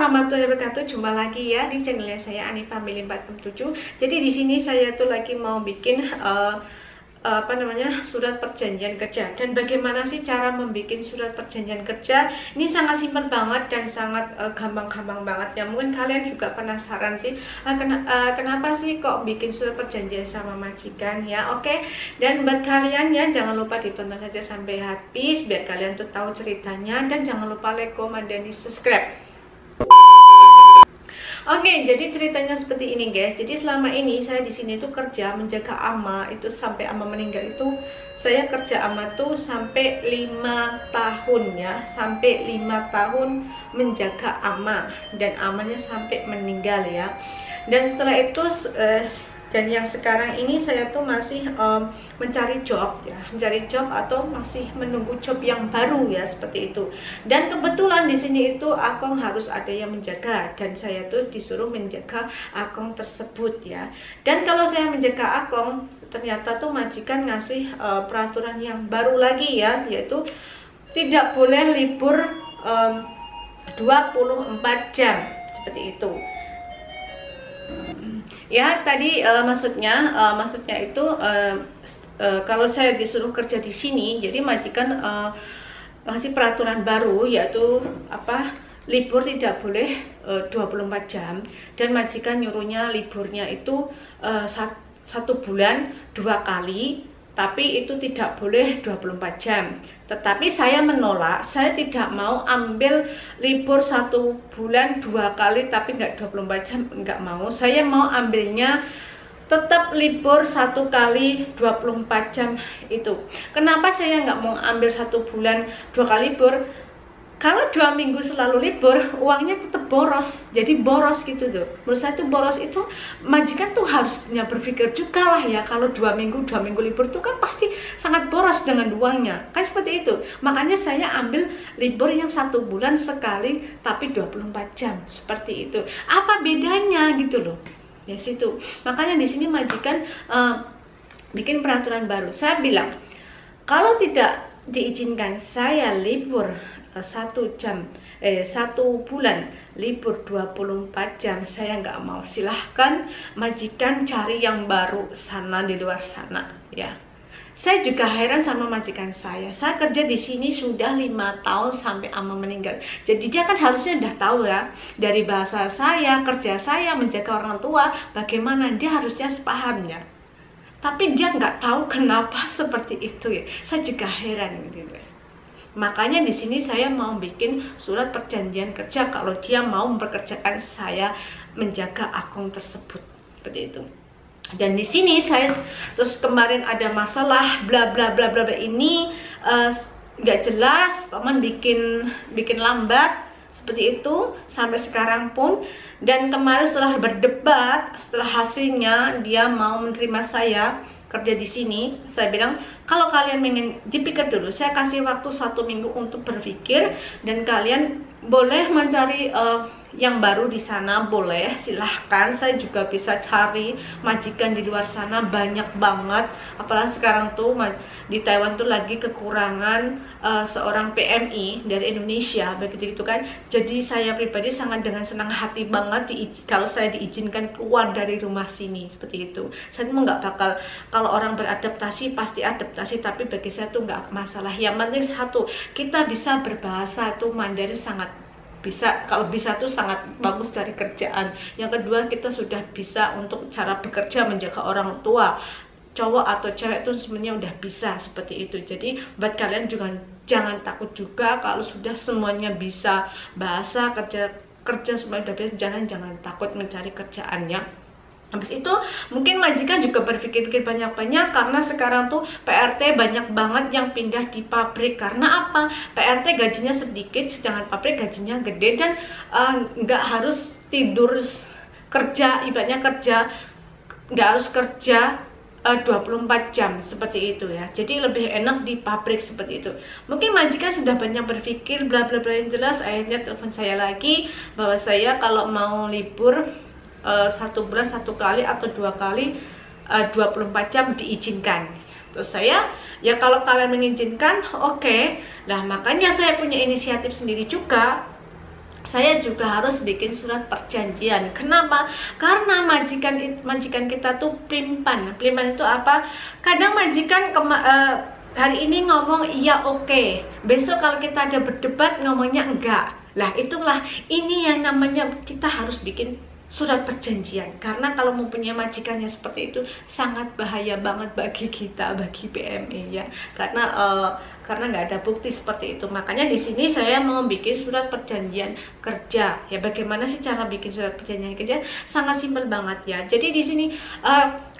warahmatullahi wabarakatuh. Jumpa lagi ya di channelnya saya Ani Family 467. Jadi di sini saya tuh lagi mau bikin surat perjanjian kerja. Dan bagaimana sih cara membuat surat perjanjian kerja? Ini sangat simpel banget dan sangat gampang-gampang banget ya. Mungkin kalian juga penasaran sih, kenapa sih kok bikin surat perjanjian sama majikan ya? Oke. Dan buat kalian ya, jangan lupa ditonton saja sampai habis biar kalian tuh tahu ceritanya, dan jangan lupa like, komen, dan di subscribe. Oke, jadi ceritanya seperti ini guys. Jadi selama ini saya di sini tuh kerja menjaga ama itu sampai ama meninggal. Itu saya kerja ama tuh sampai 5 tahun ya, sampai 5 tahun menjaga ama, dan amanya sampai meninggal ya. Dan setelah itu dan yang sekarang ini saya tuh masih mencari job ya, mencari job atau masih menunggu job yang baru ya, seperti itu. Dan kebetulan di sini itu akong harus ada yang menjaga, dan saya tuh disuruh menjaga akong tersebut ya. Dan kalau saya menjaga akong, ternyata tuh majikan ngasih peraturan yang baru lagi ya, yaitu tidak boleh libur 24 jam seperti itu. Ya tadi maksudnya itu kalau saya disuruh kerja di sini, jadi majikan ngasih peraturan baru, yaitu libur tidak boleh 24 jam, dan majikan nyuruhnya liburnya itu 1 bulan 2 kali, tapi itu tidak boleh 24 jam. Tetapi saya menolak, saya tidak mau ambil libur 1 bulan 2 kali tapi nggak 24 jam, nggak mau. Saya mau ambilnya tetap libur 1 kali 24 jam itu. Kenapa saya nggak mau ambil 1 bulan 2 kali libur? Kalau 2 minggu selalu libur, uangnya tetap boros, jadi boros gitu tuh. Menurut saya tuh boros itu, majikan tuh harusnya berpikir juga lah ya, kalau 2 minggu libur tuh kan pasti sangat boros dengan uangnya, kan seperti itu. Makanya saya ambil libur yang 1 bulan sekali, tapi 24 jam, seperti itu. Apa bedanya gitu loh, ya situ. Makanya di sini majikan bikin peraturan baru. Saya bilang, kalau tidak diizinkan saya libur 1 bulan libur 24 jam, saya nggak mau. Silahkan majikan cari yang baru sana di luar sana ya. Saya juga heran sama majikan saya. Saya kerja di sini sudah 5 tahun sampai ama meninggal. Jadi dia kan harusnya udah tahu ya, dari bahasa saya, kerja saya menjaga orang tua, bagaimana dia harusnya sepahamnya. Tapi dia nggak tahu kenapa seperti itu ya. Saya juga heran gitu guys. Makanya di sini saya mau bikin surat perjanjian kerja kalau dia mau mempekerjakan saya menjaga akong tersebut, seperti itu. Dan di sini saya terus kemarin ada masalah bla bla bla bla ini nggak jelas, paman bikin lambat seperti itu sampai sekarang pun. Dan kemarin setelah berdebat, setelah hasilnya dia mau menerima saya kerja di sini, saya bilang kalau kalian ingin dipikir dulu, saya kasih waktu 1 minggu untuk berpikir, dan kalian boleh mencari yang baru di sana, boleh, silahkan. Saya juga bisa cari majikan di luar sana, banyak banget. Apalagi sekarang tuh di Taiwan tuh lagi kekurangan seorang PMI dari Indonesia, begitu gitu kan. Jadi saya pribadi sangat dengan senang hati banget kalau saya diizinkan keluar dari rumah sini, seperti itu. Saya nggak bakal, kalau orang beradaptasi pasti adaptasi, tapi bagi saya tuh nggak masalah. Yang penting satu, kita bisa berbahasa tuh Mandarin, sangat bisa. Kalau bisa tuh sangat bagus cari kerjaan. Yang kedua, kita sudah bisa untuk cara bekerja menjaga orang tua, cowok atau cewek tuh sebenarnya udah bisa seperti itu. Jadi buat kalian juga jangan takut juga kalau sudah semuanya bisa bahasa, kerja semuanya udah bisa, jangan takut mencari kerjaannya. Habis itu mungkin majikan juga berpikir banyak-banyak, karena sekarang tuh PRT banyak banget yang pindah di pabrik. Karena apa? PRT gajinya sedikit, sedangkan pabrik gajinya gede, dan nggak harus tidur kerja, ibaratnya nggak harus kerja 24 jam seperti itu ya. Jadi lebih enak di pabrik seperti itu. Mungkin majikan sudah banyak berpikir bla bla bla, yang jelas akhirnya telepon saya lagi bahwa saya kalau mau libur 1 bulan 1 kali atau 2 kali 24 jam diizinkan. Terus saya, ya kalau kalian mengizinkan, oke. Nah makanya saya punya inisiatif sendiri juga. saya juga harus bikin surat perjanjian. Kenapa? Karena majikan kita tuh pelimpan. Pelimpan itu apa? Kadang majikan hari ini ngomong iya oke, besok kalau kita ada berdebat ngomongnya enggak. Lah itulah, ini yang namanya kita harus bikin surat perjanjian. Karena kalau mempunyai majikannya seperti itu sangat bahaya banget bagi kita, bagi PMI ya. Karena nggak ada bukti seperti itu. Makanya di sini saya mau bikin surat perjanjian kerja. Ya bagaimana sih cara bikin surat perjanjian kerja? Sangat simpel banget ya. Jadi di sini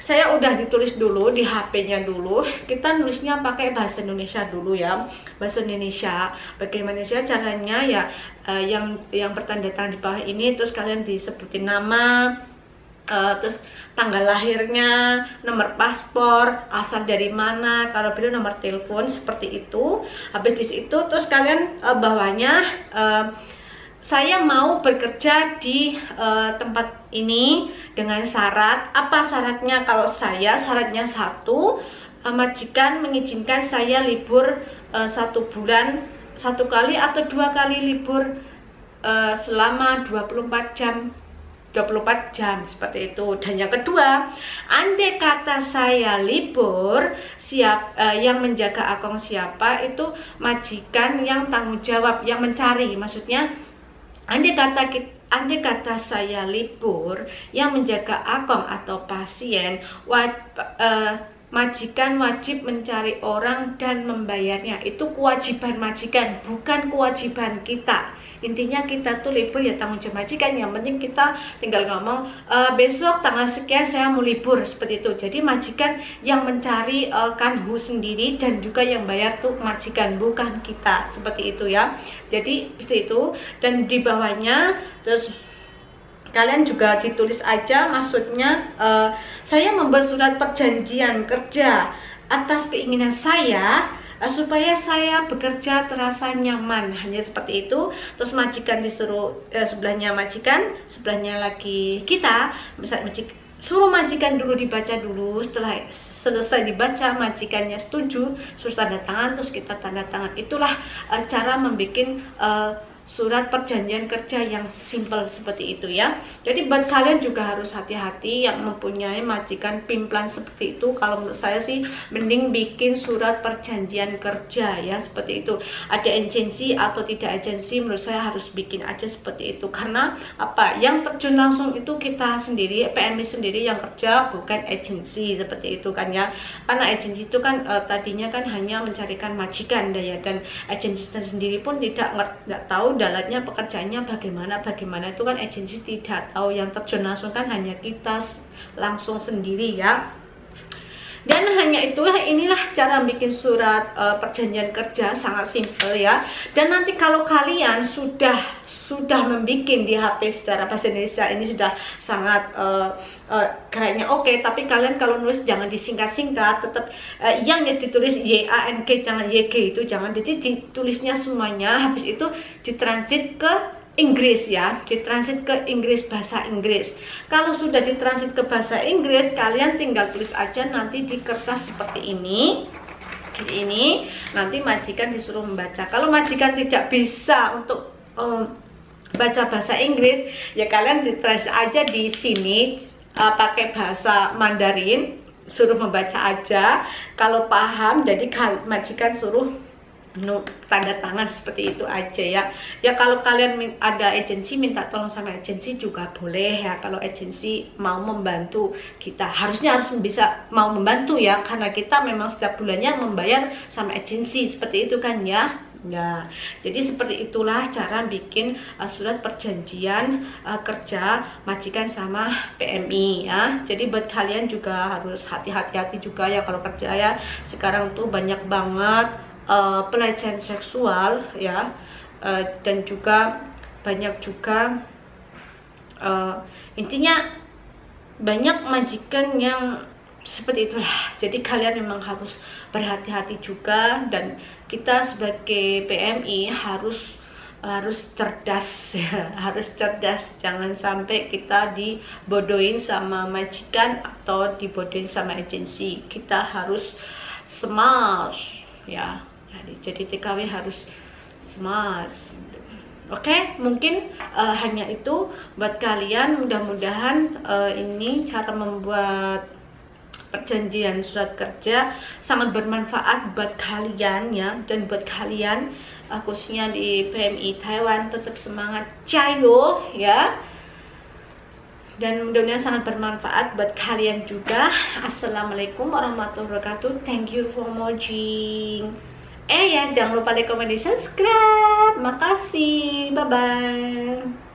saya udah ditulis dulu di HP-nya dulu. Kita nulisnya pakai bahasa Indonesia dulu ya. Bahasa Indonesia. Bagaimana sih caranya ya? Yang bertanda tangan di bawah ini, terus kalian disebutin nama, terus tanggal lahirnya, nomor paspor, asal dari mana, kalau perlu nomor telepon, seperti itu. Habis di situ terus kalian bawahnya saya mau bekerja di tempat ini dengan syarat. Apa syaratnya? Kalau syaratnya satu, majikan mengizinkan saya libur 1 bulan 1 kali atau 2 kali libur selama 24 jam seperti itu. Dan yang kedua, andai kata saya libur, yang menjaga akong siapa? Itu majikan yang tanggung jawab, yang mencari. Maksudnya andai kata saya libur, yang menjaga akong atau pasien majikan wajib mencari orang dan membayarnya. Itu kewajiban majikan, bukan kewajiban kita. Intinya kita tuh libur ya tanggung jawab majikan. Yang penting kita tinggal ngomong besok tanggal sekian saya mau libur, seperti itu. Jadi majikan yang mencari kanhu sendiri, dan juga yang bayar tuh majikan, bukan kita, seperti itu ya. Jadi seperti itu. Dan di bawahnya terus kalian juga ditulis aja, maksudnya saya membuat surat perjanjian kerja atas keinginan saya supaya saya bekerja terasa nyaman, hanya seperti itu. Terus majikan disuruh sebelahnya majikan, sebelahnya lagi kita. Misalnya suruh majikan dulu dibaca dulu, setelah selesai dibaca majikannya setuju, suruh tanda tangan, terus kita tanda tangan. Itulah cara membuat surat perjanjian kerja yang simple seperti itu ya. Jadi buat kalian juga harus hati-hati yang mempunyai majikan pimplan seperti itu. Kalau menurut saya sih mending bikin surat perjanjian kerja ya, seperti itu. Ada agensi atau tidak agensi, menurut saya harus bikin aja seperti itu. Karena apa? Yang terjun langsung itu kita sendiri, PMI sendiri yang kerja, bukan agensi, seperti itu kan ya. Karena agensi itu kan tadinya kan hanya mencarikan majikan ya, dan agensi sendiri pun tidak tahu dalamnya pekerjaannya bagaimana itu kan agensi tidak tahu. Yang terjun langsung kan hanya kita langsung sendiri ya. Dan hanya itu, inilah cara bikin surat perjanjian kerja, sangat simpel ya. Dan nanti kalau kalian sudah membuat di HP secara bahasa Indonesia ini sudah sangat kayaknya oke, tapi kalian kalau nulis jangan disingkat-singkat, tetap yang ditulis YANG, jangan YG, itu jangan. Jadi ditulisnya semuanya, habis itu ditransit ke Inggris ya, ditransit ke Inggris, bahasa Inggris. Kalau sudah ditransit ke bahasa Inggris, kalian tinggal tulis aja nanti di kertas seperti ini. Ini nanti majikan disuruh membaca. Kalau majikan tidak bisa untuk baca bahasa Inggris, ya kalian ditransit aja di sini pakai bahasa Mandarin, suruh membaca aja. Kalau paham, jadi majikan suruh tanda tangan, seperti itu aja ya. Ya kalau kalian ada agensi, minta tolong sama agensi juga boleh ya. Kalau agensi mau membantu kita, harusnya harus bisa mau membantu ya, karena kita memang setiap bulannya membayar sama agensi, seperti itu kan ya. Ya, jadi seperti itulah cara bikin surat perjanjian kerja majikan sama PMI ya. Jadi buat kalian juga harus hati-hati juga ya kalau kerja ya. Sekarang tuh banyak banget pelecehan seksual ya, dan juga banyak juga intinya banyak majikan yang seperti itulah. Jadi kalian memang harus berhati-hati juga, dan kita sebagai PMI harus cerdas ya, harus cerdas. Jangan sampai kita dibodohin sama majikan atau dibodohin sama agensi. Kita harus smart ya. Jadi TKW harus smart. Oke, mungkin hanya itu buat kalian. Mudah-mudahan ini cara membuat perjanjian surat kerja sangat bermanfaat buat kalian ya, dan buat kalian khususnya di PMI Taiwan. Tetap semangat, jayo ya, dan mudah-mudahan sangat bermanfaat buat kalian juga. Assalamualaikum warahmatullahi wabarakatuh. Thank you for watching. Ya, jangan lupa like, comment, dan subscribe. Makasih, bye bye.